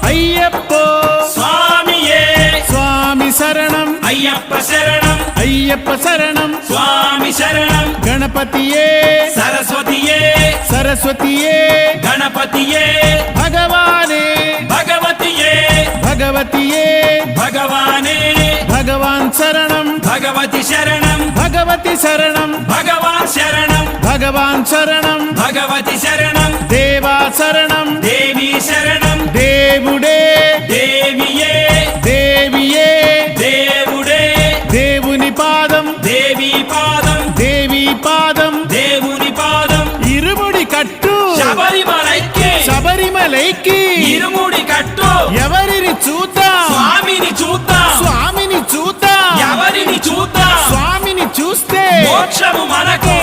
అయ్యప్పో స్వామియే స్వామి శరణం అయ్యప్ప శరణం అయ్యప్ప శరణం స్వామి శరణం గణపతియే సరస్వతియే సరస్వతియే గణపతియే భగవానే భగవతియే భగవతియే భగవానే భగవాన్ శరణం భగవతి శరణం భగవతి శరణం భగవాన్ శరణం భగవాన్ శరణం భగవతి శరణం దేవా శరణం దేవి శరణం దేవుడే దేవియే దేవియే దేవుడే దేవుని పాదం దేవి పాదం దేవి పాదం దేవుని పాదం ఇరుముడి కట్టు శబరిమలైకి శబరిమలైకి ఇరుముడి కట్టు ఎవరిని చూద్దాం స్వామిని చూద్దాం స్వామిని చూద్దాం ఎవరిని చూద్దాం స్వామిని చూస్తే మోక్షము మనకు